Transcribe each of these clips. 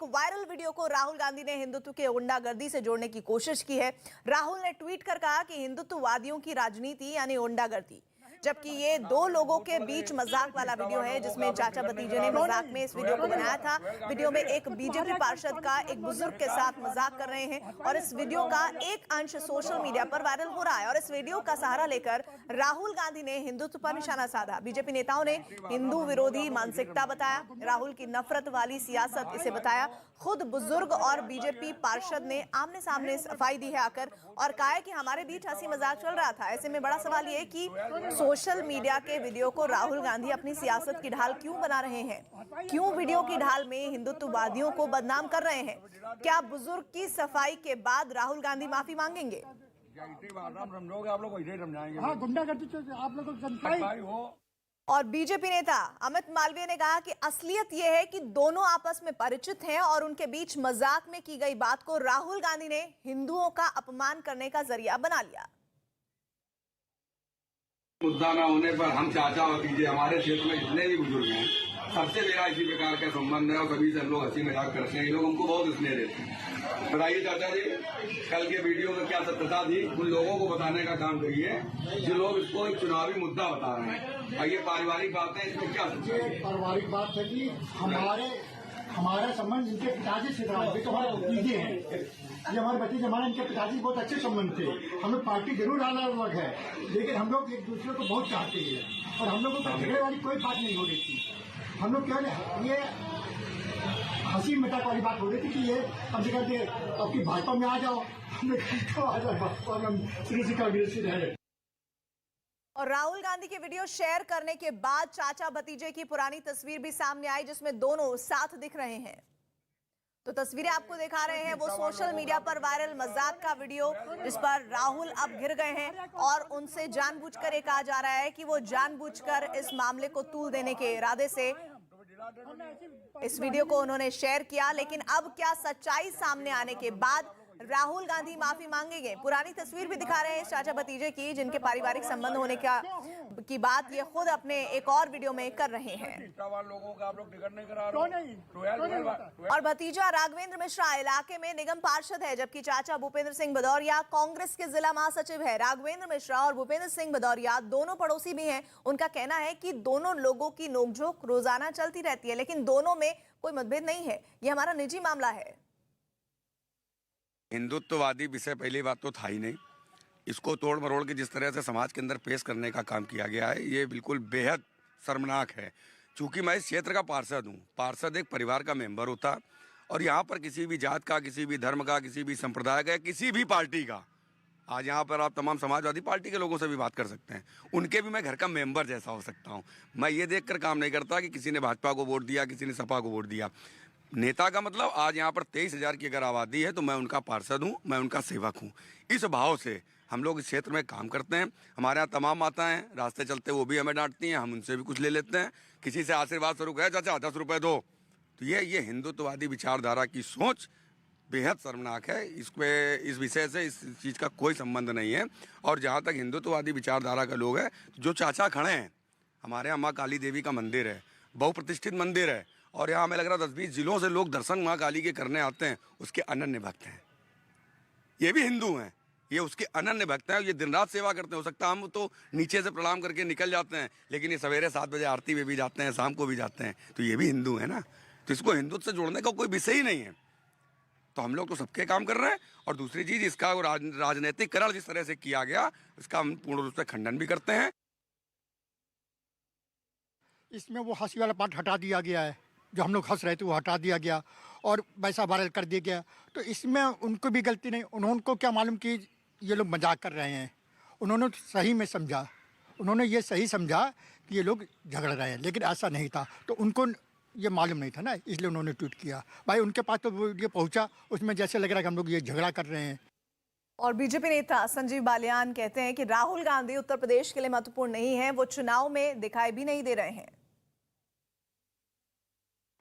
Viral video को राहुल गांधी ने हिंदुत्व के गुंडागर्दी से जोड़ने की कोशिश की है। राहुल ने ट्वीट कर कहा कि हिंदुत्ववादियों की राजनीति यानी गुंडागर्दी, जबकि ये दो लोगों के बीच मजाक वाला वीडियो है जिसमें चाचा भतीजे ने मजाक में इस वीडियो को बनाया था। वीडियो में एक बीजेपी पार्षद का एक बुजुर्ग के साथ मजाक कर रहे हैं और इस वीडियो का एक अंश सोशल मीडिया पर वायरल हो रहा है और इस वीडियो का सहारा लेकर राहुल गांधी ने हिंदुत्व पर निशाना साधा। बीजेपी नेताओं ने हिंदू विरोधी मानसिकता बताया, राहुल की नफरत वाली सियासत इसे बताया। खुद बुजुर्ग और बीजेपी पार्षद ने आमने सामने सफाई दी है आकर और कहा है कि हमारे बीच हंसी मजाक चल रहा था। ऐसे में बड़ा सवाल ये है कि सोशल मीडिया के वीडियो को राहुल गांधी अपनी सियासत की ढाल क्यों बना रहे हैं? क्यों वीडियो की ढाल में हिंदुत्ववादियों को बदनाम कर रहे हैं? क्या बुजुर्ग की सफाई के बाद राहुल गांधी माफी मांगेंगे? और बीजेपी नेता अमित मालवीय ने कहा कि असलियत यह है कि दोनों आपस में परिचित हैं और उनके बीच मजाक में की गई बात को राहुल गांधी ने हिंदुओं का अपमान करने का जरिया बना लिया। मुद्दा न होने पर हम चाचा भतीजे हमारे क्षेत्र में जितने भी बुजुर्ग हैं सबसे मेरा इसी प्रकार का संबंध है और कभी से हम लोग हंसी मजाक करते हैं। ये लोग हमको बहुत स्नेह देते हैं। बताइए चाचा जी, कल के वीडियो में क्या सत्यता थी? उन लोगों को बताने का काम करिए जो लोग इसको एक चुनावी मुद्दा बता रहे हैं और ये पारिवारिक बात है, इसमें क्या सच्चाई है? पारिवारिक बात है कि हमारा संबंध इनके पिताजी से था। ये तो हमारे भतीजे हैं, ये हमारे भतीजे, हमारे इनके पिताजी बहुत अच्छे संबंध थे। हम लोग पार्टी जरूर अलग है, लेकिन हम लोग एक दूसरे को बहुत चाहते हैं और हम लोगों को झगड़े वाली कोई बात नहीं हो रही थी। हम लोग क्या ये हंसी मजाक वाली बात हो रही थी कि ये हमसे कहते आपकी भाजपा में आ जाओ, हमने कहा आ जाओ भाजपा में, हम शुरू से कांग्रेस से रहे। और राहुल गांधी के वीडियो शेयर करने के बाद चाचा भतीजे की पुरानी तस्वीर भी सामने आई जिसमें दोनों साथ दिख रहे हैं। तो तस्वीरें आपको दिखा रहे हैं वो सोशल मीडिया पर वायरल मजाक का वीडियो जिस पर राहुल अब घिर गए हैं और उनसे जानबूझकर ये कहा जा रहा है कि वो जानबूझकर इस मामले को तूल देने के इरादे से इस वीडियो को उन्होंने शेयर किया। लेकिन अब क्या सच्चाई सामने आने के बाद राहुल गांधी माफी मांगेंगे? पुरानी तस्वीर भी दिखा रहे हैं चाचा भतीजे की जिनके पारिवारिक संबंध होने की बात ये खुद अपने एक और वीडियो में कर रहे हैं। और भतीजा राघवेंद्र मिश्रा इलाके में निगम पार्षद है, जबकि चाचा भूपेंद्र सिंह भदौरिया कांग्रेस के जिला महासचिव है। राघवेंद्र मिश्रा और भूपेंद्र सिंह भदौरिया दोनों पड़ोसी भी हैं। उनका कहना है कि दोनों लोगों की नोकझोंक रोजाना चलती रहती है, लेकिन दोनों में कोई मतभेद नहीं है। ये हमारा निजी मामला है। हिंदुत्ववादी विषय पहली बात तो था ही नहीं। इसको तोड़ मरोड़ के जिस तरह से समाज के अंदर पेश करने का काम किया गया है ये बिल्कुल बेहद शर्मनाक है। चूंकि मैं इस क्षेत्र का पार्षद हूँ, पार्षद एक परिवार का मेंबर होता और यहाँ पर किसी भी जात का, किसी भी धर्म का, किसी भी संप्रदाय का, किसी भी पार्टी का, आज यहाँ पर आप तमाम समाजवादी पार्टी के लोगों से भी बात कर सकते हैं, उनके भी मैं घर का मेंबर जैसा हो सकता हूँ। मैं ये देख कर काम नहीं करता कि किसी ने भाजपा को वोट दिया, किसी ने सपा को वोट दिया। नेता का मतलब आज यहाँ पर 23,000 की अगर आबादी है तो मैं उनका पार्षद हूँ, मैं उनका सेवक हूँ। इस भाव से हम लोग इस क्षेत्र में काम करते हैं। हमारे यहाँ तमाम माताएं रास्ते चलते वो भी हमें डांटती हैं, हम उनसे भी कुछ ले लेते हैं। किसी से आशीर्वाद स्वरूप है चाचा 10 रुपये दो, तो ये हिंदुत्ववादी विचारधारा की सोच बेहद शर्मनाक है। इस विषय से इस चीज़ का कोई संबंध नहीं है। और जहाँ तक हिंदुत्ववादी विचारधारा का लोग है, जो चाचा खड़े हैं, हमारे यहाँ माँ काली देवी का मंदिर है, बहुप्रतिष्ठित मंदिर है और यहाँ हमें लग रहा 10-20 जिलों से लोग दर्शन माँ काली के करने आते हैं। उसके अनन्य भक्त हैं, ये भी हिंदू हैं, ये उसके अनन्य भक्त हैं। ये दिन रात सेवा करते हैं। हो सकता है हम तो नीचे से प्रणाम करके निकल जाते हैं, लेकिन ये सवेरे 7 बजे आरती में भी जाते हैं, शाम को भी जाते हैं, तो ये भी हिंदू है ना। तो इसको हिंदुत्व से जोड़ने का कोई विषय ही नहीं है। तो हम लोग तो सबके काम कर रहे हैं। और दूसरी चीज़, इसका राजनीतिकरण जिस तरह से किया गया इसका हम पूर्ण रूप से खंडन भी करते हैं। इसमें वो हंसी वाला पार्ट हटा दिया गया है, जो हम लोग हंस रहे थे वो हटा दिया गया और वैसा वायरल कर दिया गया। तो इसमें उनको भी गलती नहीं, उनको क्या मालूम कि ये लोग मजाक कर रहे हैं। उन्होंने सही में समझा, उन्होंने ये सही समझा कि ये लोग झगड़ रहे हैं, लेकिन ऐसा नहीं था। तो उनको ये मालूम नहीं था ना, इसलिए उन्होंने ट्वीट किया। भाई उनके पास तो वीडियो पहुंचा, उसमें जैसे लग रहा है कि हम लोग ये झगड़ा कर रहे हैं। और बीजेपी नेता संजीव बालियान कहते हैं कि राहुल गांधी उत्तर प्रदेश के लिए महत्वपूर्ण नहीं है, वो चुनाव में दिखाई भी नहीं दे रहे हैं।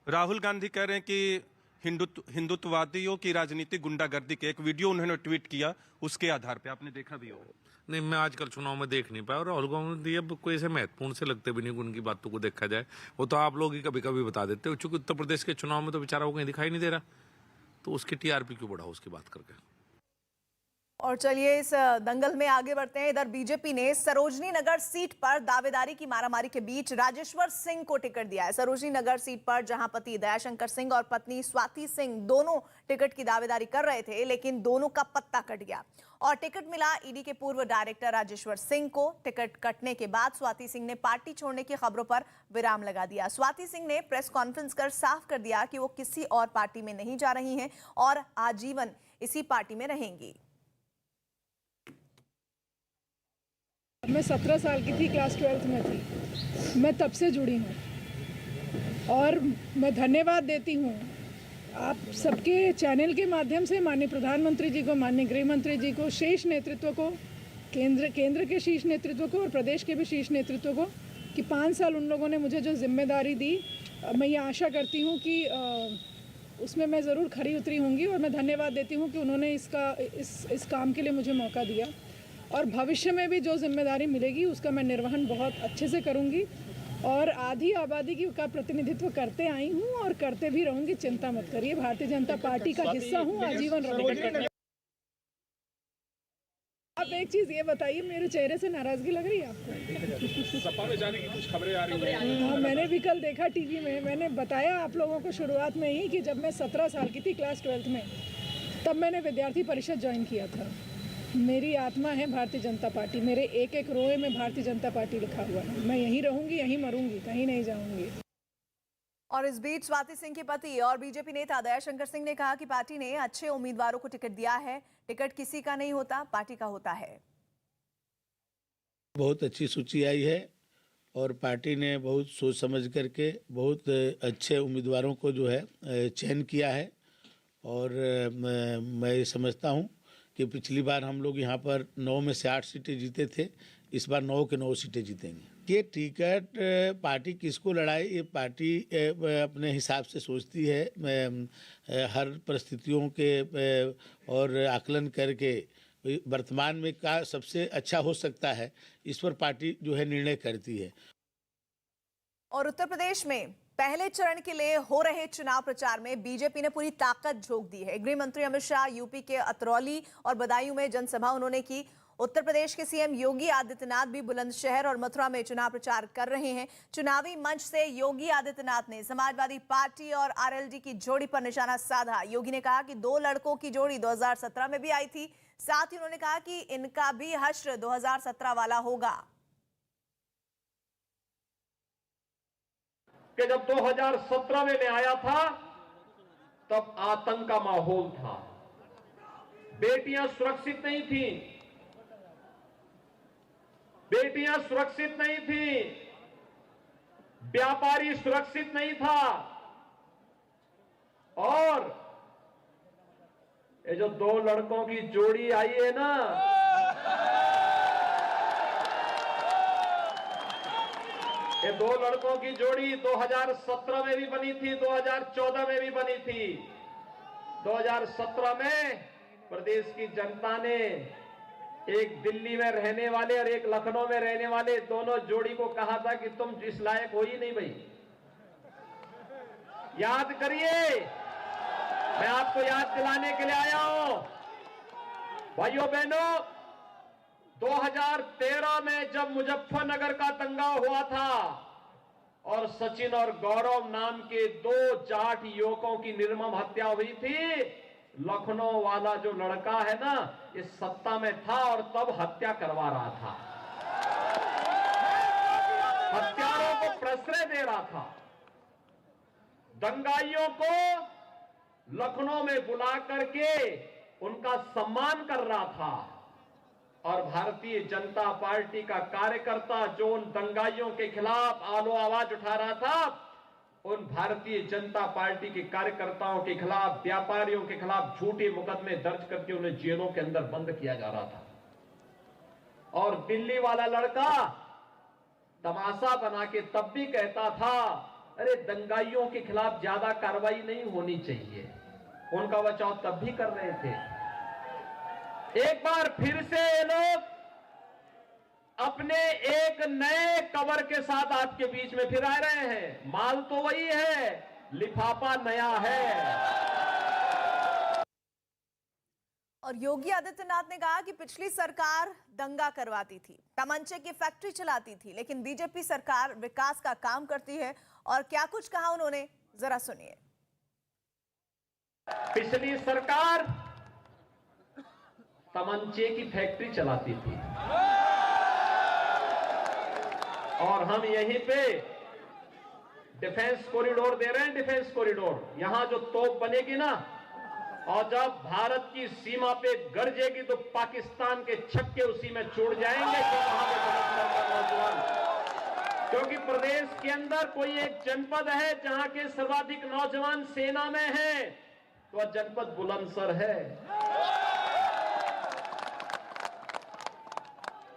राहुल गांधी कह रहे हैं कि हिंदुत्ववादियों की राजनीति गुंडागर्दी के एक वीडियो उन्होंने ट्वीट किया, उसके आधार पे आपने देखा भी होगा। नहीं, मैं आजकल चुनाव में देख नहीं पाया और राहुल गांधी अब कोई ऐसे महत्वपूर्ण से लगते भी नहीं कि उनकी बातों को देखा जाए। वो तो आप लोग ही कभी कभी बता देते हो, चूंकि उत्तर प्रदेश के चुनाव में तो बेचारा वो कहीं दिखाई नहीं दे रहा, तो उसकी टीआरपी क्यों बढ़ाओ उसकी बात करके। और चलिए इस दंगल में आगे बढ़ते हैं। इधर बीजेपी ने सरोजनी नगर सीट पर दावेदारी की मारामारी के बीच राजेश्वर सिंह को टिकट दिया है। सरोजनी नगर सीट पर जहां पति दयाशंकर सिंह और पत्नी स्वाति सिंह दोनों टिकट की दावेदारी कर रहे थे, लेकिन दोनों का पत्ता कट गया और टिकट मिला ईडी के पूर्व डायरेक्टर राजेश्वर सिंह को। टिकट कटने के बाद स्वाति सिंह ने पार्टी छोड़ने की खबरों पर विराम लगा दिया। स्वाति सिंह ने प्रेस कॉन्फ्रेंस कर साफ कर दिया कि वो किसी और पार्टी में नहीं जा रही हैं और आजीवन इसी पार्टी में रहेंगी। मैं 17 साल की थी, क्लास 12th में थी। मैं तब से जुड़ी हूँ और मैं धन्यवाद देती हूँ आप सबके चैनल के माध्यम से माननीय प्रधानमंत्री जी को, माननीय गृह मंत्री जी को, शीर्ष नेतृत्व को, केंद्र के शीर्ष नेतृत्व को और प्रदेश के भी शीर्ष नेतृत्व को कि 5 साल उन लोगों ने मुझे जो जिम्मेदारी दी, मैं ये आशा करती हूँ कि उसमें मैं ज़रूर खरी उतरी होंगी और मैं धन्यवाद देती हूँ कि उन्होंने इस काम के लिए मुझे मौका दिया और भविष्य में भी जो जिम्मेदारी मिलेगी उसका मैं निर्वहन बहुत अच्छे से करूंगी और आधी आबादी का प्रतिनिधित्व करते आई हूं और करते भी रहूंगी। चिंता मत करिए, भारतीय जनता पार्टी का हिस्सा हूं, आजीवन रहूंगी। आप एक चीज ये बताइए, मेरे चेहरे से नाराजगी लग रही है आपको? सपा में जाने की कुछ खबरें आ रही हैं। हाँ, मैंने भी कल देखा टीवी में। मैंने बताया आप लोगों को शुरुआत में ही कि जब मैं 17 साल की थी, क्लास 12th में, तब मैंने विद्यार्थी परिषद ज्वाइन किया था। मेरी आत्मा है भारतीय जनता पार्टी, मेरे एक एक रोए में भारतीय जनता पार्टी लिखा हुआ है। मैं यहीं रहूंगी, यहीं मरूंगी, कहीं नहीं जाऊंगी। और इस बीच स्वाति सिंह के पति और बीजेपी नेता दयाशंकर सिंह ने कहा कि पार्टी ने अच्छे उम्मीदवारों को टिकट दिया है। टिकट किसी का नहीं होता, पार्टी का होता है। बहुत अच्छी सूची आई है और पार्टी ने बहुत सोच समझ करके बहुत अच्छे उम्मीदवारों को जो है चयन किया है और मैं समझता हूं कि पिछली बार हम लोग यहाँ पर 9 में से 8 सीटें जीते थे, इस बार 9 के 9 सीटें जीतेंगे। ये टिकट पार्टी किसको लड़ाए, ये पार्टी अपने हिसाब से सोचती है, हर परिस्थितियों के और आकलन करके वर्तमान में क्या सबसे अच्छा हो सकता है, इस पर पार्टी जो है निर्णय करती है। और उत्तर प्रदेश में पहले चरण के लिए हो रहे चुनाव प्रचार में बीजेपी ने पूरी ताकत झोंक दी है। गृह मंत्री अमित शाह यूपी के अतरौली और बदायूं में जनसभा उन्होंने की। उत्तर प्रदेश के सीएम योगी आदित्यनाथ भी बुलंदशहर और मथुरा में चुनाव प्रचार कर रहे हैं। चुनावी मंच से योगी आदित्यनाथ ने समाजवादी पार्टी और आरएलडी की जोड़ी पर निशाना साधा। योगी ने कहा कि 2 लड़कों की जोड़ी 2017 में भी आई थी। साथ ही उन्होंने कहा कि इनका भी हश्र 2017 वाला होगा। कि जब 2017 में मैं आया था तब आतंक का माहौल था, बेटियां सुरक्षित नहीं थी, बेटियां सुरक्षित नहीं थी, व्यापारी सुरक्षित नहीं था और ये जो 2 लड़कों की जोड़ी आई है ना, ये 2 लड़कों की जोड़ी 2017 में भी बनी थी, 2014 में भी बनी थी। 2017 में प्रदेश की जनता ने एक दिल्ली में रहने वाले और एक लखनऊ में रहने वाले दोनों जोड़ी को कहा था कि तुम इस लायक हो ही नहीं भाई। याद करिए, मैं आपको याद दिलाने के लिए आया हूं। भाइयों बहनों, 2013 में जब मुजफ्फरनगर का दंगा हुआ था और सचिन और गौरव नाम के 2 जाट युवकों की निर्मम हत्या हुई थी, लखनऊ वाला जो लड़का है ना, इस सत्ता में था और तब हत्या करवा रहा था, हत्यारों को प्रश्रय दे रहा था, दंगाइयों को लखनऊ में बुला करके उनका सम्मान कर रहा था। और भारतीय जनता पार्टी का कार्यकर्ता जो उन दंगाइयों के खिलाफ आलो आवाज उठा रहा था, उन भारतीय जनता पार्टी के कार्यकर्ताओं के खिलाफ, व्यापारियों के खिलाफ झूठे मुकदमे दर्ज करके उन्हें जेलों के अंदर बंद किया जा रहा था। और दिल्ली वाला लड़का तमाशा बना के तब भी कहता था अरे दंगाइयों के खिलाफ ज्यादा कार्रवाई नहीं होनी चाहिए, उनका बचाव तब भी कर रहे थे। एक बार फिर से ये लोग अपने एक नए कवर के साथ आपके बीच में फिर आ रहे हैं। माल तो वही है, लिफाफा नया है। और योगी आदित्यनाथ ने कहा कि पिछली सरकार दंगा करवाती थी, तमंचे की फैक्ट्री चलाती थी, लेकिन बीजेपी सरकार विकास का काम करती है। और क्या कुछ कहा उन्होंने, जरा सुनिए। पिछली सरकार तमंचे की फैक्ट्री चलाती थी और हम यहीं पे डिफेंस कॉरिडोर दे रहे हैं। डिफेंस कॉरिडोर, यहां जो तोप बनेगी ना, और जब भारत की सीमा पे गरजेगी तो पाकिस्तान के छक्के उसी में छूट जाएंगे। क्योंकि प्रदेश के अंदर कोई एक जनपद है जहां के सर्वाधिक नौजवान सेना में हैं, तो वह जनपद बुलंदशहर है।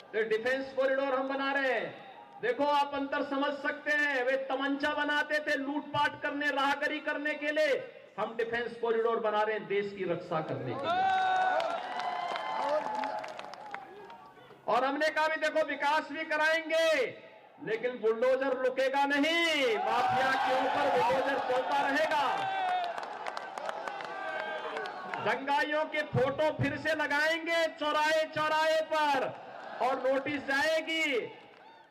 तो डिफेंस कॉरिडोर हम बना रहे हैं। देखो, आप अंतर समझ सकते हैं। वे तमंचा बनाते थे लूटपाट करने, राहगरी करने के लिए। हम डिफेंस कॉरिडोर बना रहे हैं देश की रक्षा करने के लिए। और हमने कहा भी देखो, विकास भी कराएंगे, लेकिन बुलडोजर रुकेगा नहीं। माफिया के ऊपर बुलडोजर चलता रहेगा। दंगाइयों के फोटो फिर से लगाएंगे चौराहे चौराहे पर, और नोटिस जाएगी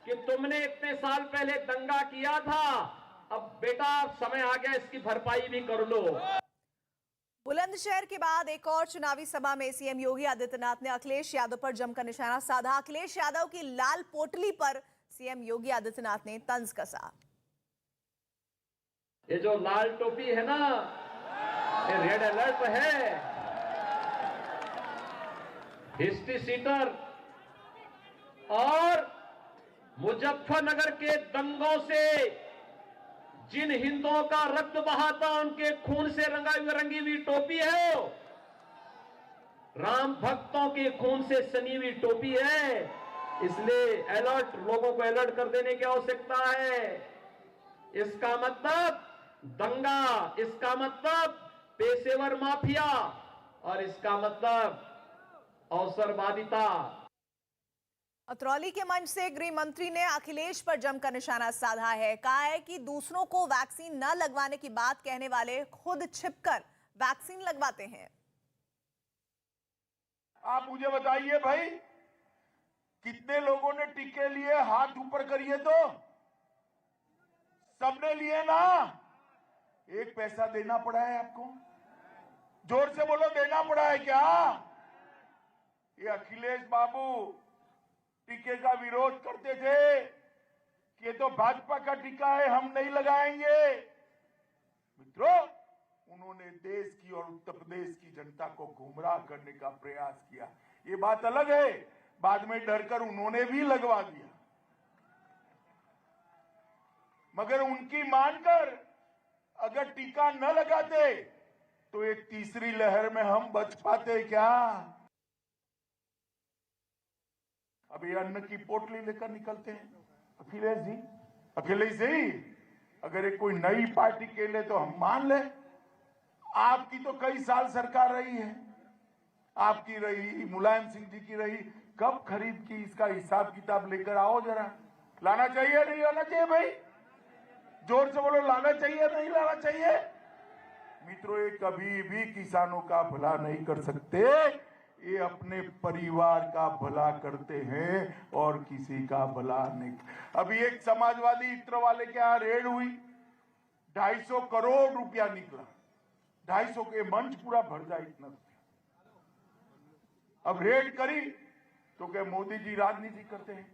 कि तुमने इतने साल पहले दंगा किया था, अब बेटा समय आ गया, इसकी भरपाई भी कर लो। बुलंदशहर के बाद एक और चुनावी सभा में सीएम योगी आदित्यनाथ ने अखिलेश यादव पर जमकर निशाना साधा। अखिलेश यादव की लाल पोटली पर सीएम योगी आदित्यनाथ ने तंज कसा। ये जो लाल टोपी है ना, ये रेड अलर्ट है। हिस्ट्री सीटर और मुजफ्फरनगर के दंगों से जिन हिंदुओं का रक्त बहा था, उनके खून से रंगी हुई टोपी है। राम भक्तों के खून से सनी हुई टोपी है। इसलिए अलर्ट, लोगों को अलर्ट कर देने की आवश्यकता है। इसका मतलब दंगा, इसका मतलब पेशेवर माफिया, और इसका मतलब अवसरवादिता। अतरौली के मंच से गृह मंत्री ने अखिलेश पर जमकर निशाना साधा है। कहा है कि दूसरों को वैक्सीन न लगवाने की बात कहने वाले खुद छिपकर वैक्सीन लगवाते हैं। आप मुझे बताइए भाई, कितने लोगों ने टीके लिए? हाथ ऊपर करिए तो। सबने लिए ना? एक पैसा देना पड़ा है आपको? जोर से बोलो, देना पड़ा है क्या? ये अखिलेश बाबू टीके का विरोध करते थे कि ये तो भाजपा का टीका है, हम नहीं लगाएंगे। मित्रों, उन्होंने देश की और उत्तर प्रदेश की जनता को गुमराह करने का प्रयास किया। ये बात अलग है, बाद में डरकर उन्होंने भी लगवा दिया, मगर उनकी मानकर अगर टीका न लगाते तो एक तीसरी लहर में हम बच पाते क्या? अभी अन्न की पोटली लेकर निकलते हैं अखिलेश जी। अखिलेश जी, अगर एक कोई नई पार्टी के लिए तो हम मान ले। आपकी तो कई साल सरकार रही है, आपकी रही, मुलायम सिंह जी की रही। कब खरीद की, इसका हिसाब किताब लेकर आओ जरा। लाना चाहिए नहीं लाना चाहिए भाई? जोर से बोलो, लाना चाहिए नहीं लाना चाहिए? मित्रों, ये कभी भी किसानों का भला नहीं कर सकते। ये अपने परिवार का भला करते हैं और किसी का भला नहीं। अभी एक समाजवादी इत्र वाले के यहाँ रेड हुई, 250 करोड़ रुपया निकला। 250 के मंच पूरा भर जाए इतना रुपया। अब रेड करी तो क्या मोदी जी राजनीति करते हैं?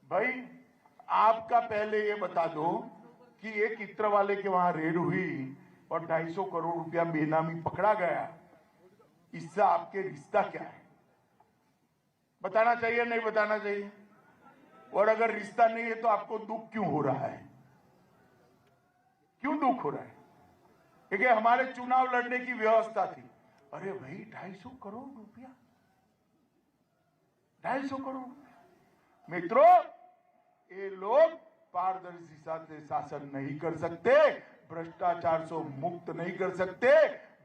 भाई, आपका पहले ये बता दो कि एक इत्र वाले के वहां रेड हुई और 250 करोड़ रुपया बेनामी पकड़ा गया, इससे आपके रिश्ता क्या है? बताना चाहिए नहीं बताना चाहिए? और अगर रिश्ता नहीं है तो आपको दुख क्यों हो रहा है? क्यों दुख हो रहा है? क्योंकि हमारे चुनाव लड़ने की व्यवस्था थी। अरे भाई, 250 करोड़ रुपया, 250 करोड़। मित्रों, ये लोग पारदर्शिता से शासन नहीं कर सकते, भ्रष्टाचार से मुक्त नहीं कर सकते।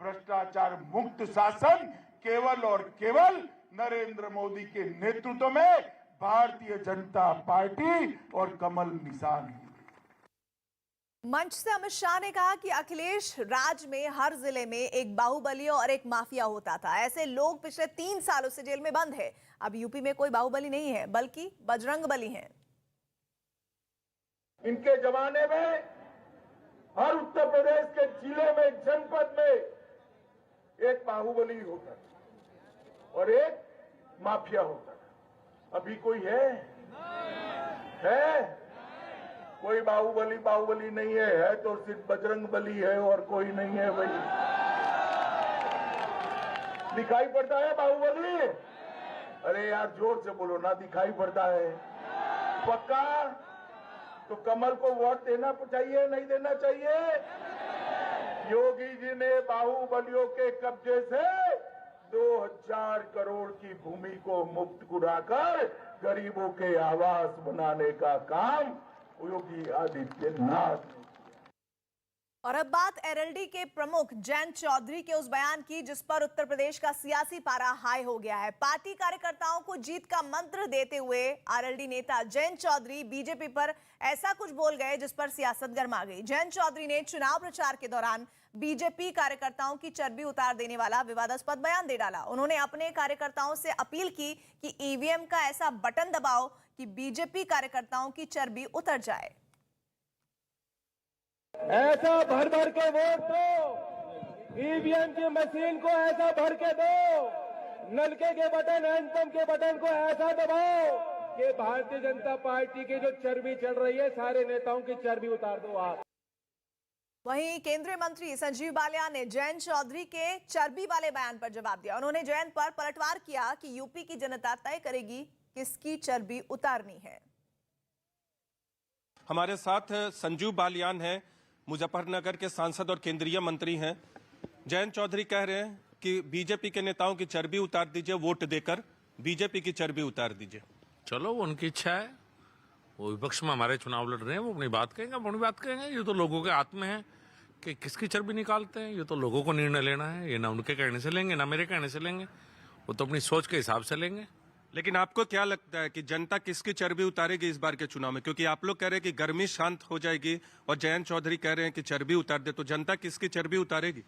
भ्रष्टाचार मुक्त शासन केवल और केवल नरेंद्र मोदी के नेतृत्व में भारतीय जनता पार्टी और कमल निशान। मंच से अमित शाह ने कहा कि अखिलेश राज में हर जिले में एक बाहुबली और एक माफिया होता था। ऐसे लोग पिछले 3 सालों से जेल में बंद है। अब यूपी में कोई बाहुबली नहीं है, बल्कि बजरंग बली है। इनके जमाने में हर उत्तर प्रदेश के जिले में, जनपद में एक बाहुबली होता था और एक माफिया होता था। अभी कोई है? कोई बाहुबली नहीं है तो सिर्फ बजरंग बली है और कोई नहीं है। भाई दिखाई पड़ता है बाहुबली? अरे यार जोर से बोलो ना, दिखाई पड़ता है? पक्का? तो कमल को वोट देना चाहिए, नहीं देना चाहिए? योगी जी ने बाहुबलियों के कब्जे से 2000 करोड़ की भूमि को मुक्त कराकर गरीबों के आवास बनाने का काम योगी आदित्यनाथ ने। और अब बात एलएलडी के प्रमुख जयंत चौधरी के उस बयान की जिस पर उत्तर प्रदेश का सियासी पारा हाई हो गया है। पार्टी कार्यकर्ताओं को जीत का मंत्र देते हुए आरएलडी नेता जयंत चौधरी बीजेपी पर ऐसा कुछ बोल गए जिस पर सियासत गर्मा गई। जयंत चौधरी ने चुनाव प्रचार के दौरान बीजेपी कार्यकर्ताओं की चर्बी उतार देने वाला विवादास्पद बयान दे डाला। उन्होंने अपने कार्यकर्ताओं से अपील की कि ईवीएम का ऐसा बटन दबाओ कि बीजेपी कार्यकर्ताओं की चर्बी उतर जाए। ऐसा भर भर के वोट दो, ईवीएम की मशीन को ऐसा भर के दो, नलके के बटन, हैंडपंप के बटन को ऐसा दबाओ कि भारतीय जनता पार्टी की जो चर्बी चल रही है, सारे नेताओं की चर्बी उतार दो आप। वहीं केंद्रीय मंत्री संजीव बालियान ने जयंत चौधरी के चर्बी वाले बयान पर जवाब दिया। उन्होंने जयंत पर पलटवार किया कि यूपी की जनता तय करेगी किसकी चर्बी उतारनी है। हमारे साथ संजीव बालियान हैं, मुजफ्फरनगर के सांसद और केंद्रीय मंत्री हैं। जयंत चौधरी कह रहे हैं कि बीजेपी के नेताओं की चर्बी उतार दीजिए, वोट देकर बीजेपी की चर्बी उतार दीजिए। चलो वो उनकी इच्छा है, वो विपक्ष में हमारे चुनाव लड़ रहे हैं, वो अपनी बात कहेंगे, अपनी बात कहेंगे। ये तो लोगों के हाथ में है कि किसकी चर्बी निकालते हैं। ये तो लोगों को निर्णय लेना है। ये ना उनके कहने से लेंगे ना मेरे कहने से लेंगे, वो तो अपनी सोच के हिसाब से लेंगे। लेकिन आपको क्या लगता है कि जनता किसकी चर्बी उतारेगी इस बार के चुनाव में? क्योंकि आप लोग कह रहे हैं कि गर्मी शांत हो जाएगी और जयंत चौधरी कह रहे हैं कि चर्बी उतार दे, तो जनता किसकी चर्बी उतारेगी?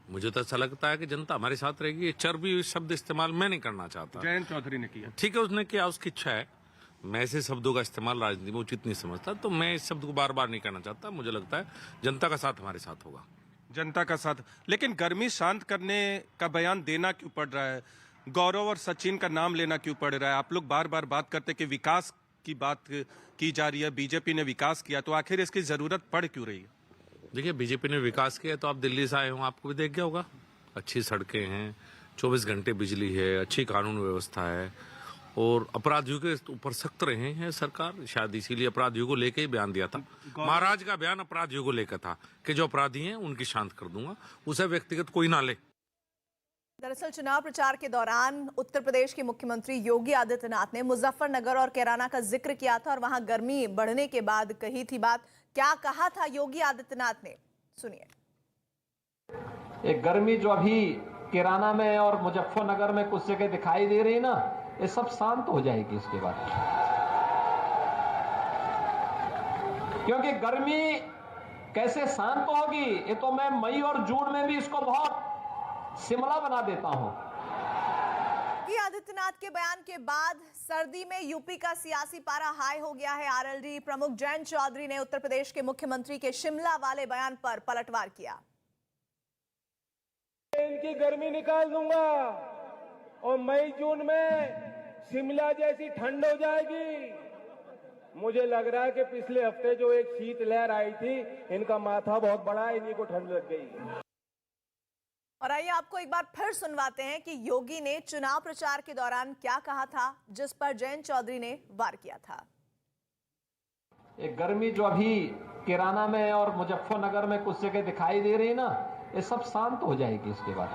मुझे तो ऐसा लगता है कि जनता हमारे साथ रहेगी। ये चर्बी शब्द इस्तेमाल मैं नहीं करना चाहता। जयंत चौधरी ने किया, ठीक है, उसने किया, उसकी इच्छा है। मैं ऐसे शब्दों का इस्तेमाल राजनीति में उचित नहीं समझता, तो मैं इस शब्द को बार बार नहीं करना चाहता। मुझे लगता है जनता का साथ हमारे साथ होगा। जनता का साथ। लेकिन गर्मी शांत करने का बयान देना क्यों पड़ रहा है? गौरव और सचिन का नाम लेना क्यों पड़ रहा है? आप लोग बार बार बात करते कि विकास की बात की जा रही है, बीजेपी ने विकास किया, तो आखिर इसकी जरूरत पड़ क्यों रही है? देखिए, बीजेपी ने विकास किया तो आप दिल्ली से आए हो, आपको भी देख गया होगा। अच्छी सड़कें हैं, 24 घंटे बिजली है, अच्छी कानून व्यवस्था है और अपराधियों के ऊपर सख्त रहे हैं सरकार। शायद इसीलिए अपराधियों को लेके ही बयान दिया था। महाराज का बयान अपराधियों को लेकर था कि जो अपराधी हैं उनकी शांत कर दूंगा, उसे व्यक्तिगत कोई ना ले। दरअसल चुनाव प्रचार के दौरान उत्तर प्रदेश के मुख्यमंत्री योगी आदित्यनाथ ने मुजफ्फरनगर और कैराना का जिक्र किया था और वहां गर्मी बढ़ने के बाद कही थी बात। क्या कहा था योगी आदित्यनाथ ने, सुनिए। एक गर्मी जो अभी कैराना में और मुजफ्फरनगर में कुछ जगह दिखाई दे रही ना, ये सब शांत हो जाएगी इसके बाद। क्योंकि गर्मी कैसे शांत होगी, ये तो मैं मई और जून में भी इसको बहुत शिमला बना देता हूं। योगी आदित्यनाथ के बयान के बाद सर्दी में यूपी का सियासी पारा हाई हो गया है। आरएलडी प्रमुख जयंत चौधरी ने उत्तर प्रदेश के मुख्यमंत्री के शिमला वाले बयान पर पलटवार किया। इनकी गर्मी निकाल दूंगा और मई जून में शिमला जैसी ठंड हो जाएगी। मुझे लग रहा है कि पिछले हफ्ते जो एक शीत लहर आई थी, इनका माथा बहुत बड़ा है, इन्हीं को ठंड लग गई। और आइए आपको एक बार फिर सुनवाते हैं कि योगी ने चुनाव प्रचार के दौरान क्या कहा था, जिस पर जयंत चौधरी ने वार किया था। एक गर्मी जो अभी कैराना में और मुजफ्फरनगर में कुछ जगह दिखाई दे रही ना, ये सब शांत हो जाएगी इसके बाद।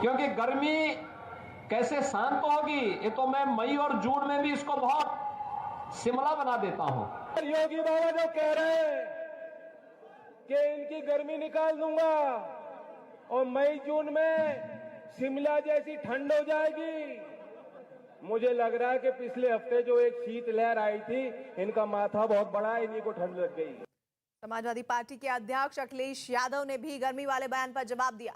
क्योंकि गर्मी कैसे शांत होगी, ये तो मैं मई और जून में भी इसको बहुत शिमला बना देता हूं। योगी बाबा जो कह रहे हैं कि इनकी गर्मी निकाल दूंगा और मई जून में शिमला जैसी ठंड हो जाएगी, मुझे लग रहा है कि पिछले हफ्ते जो एक शीत लहर आई थी, इनका माथा बहुत बड़ा है, इन्हीं को ठंड लग गई। समाजवादी पार्टी के अध्यक्ष अखिलेश यादव ने भी गर्मी वाले बयान पर जवाब दिया।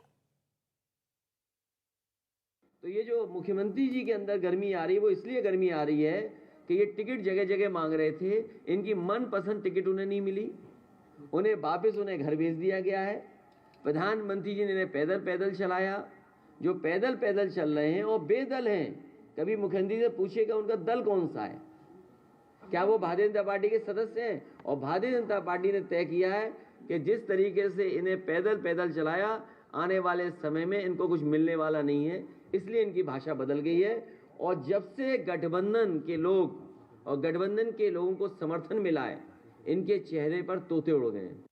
तो ये जो मुख्यमंत्री जी के अंदर गर्मी आ रही है, वो इसलिए गर्मी आ रही है कि ये टिकट जगह जगह मांग रहे थे, इनकी मनपसंद टिकट उन्हें नहीं मिली, उन्हें वापस उन्हें घर भेज दिया गया है। प्रधानमंत्री जी ने इन्हें पैदल पैदल चलाया। जो पैदल पैदल चल रहे हैं वो बेदल हैं। कभी मुख्यमंत्री से पूछेगा उनका दल कौन सा है, क्या वो भारतीय जनता पार्टी के सदस्य हैं? और भारतीय जनता पार्टी ने तय किया है कि जिस तरीके से इन्हें पैदल पैदल चलाया, आने वाले समय में इनको कुछ मिलने वाला नहीं है, इसलिए इनकी भाषा बदल गई है। और जब से गठबंधन के लोग और गठबंधन के लोगों को समर्थन मिला है, इनके चेहरे पर तोते उड़ गए हैं।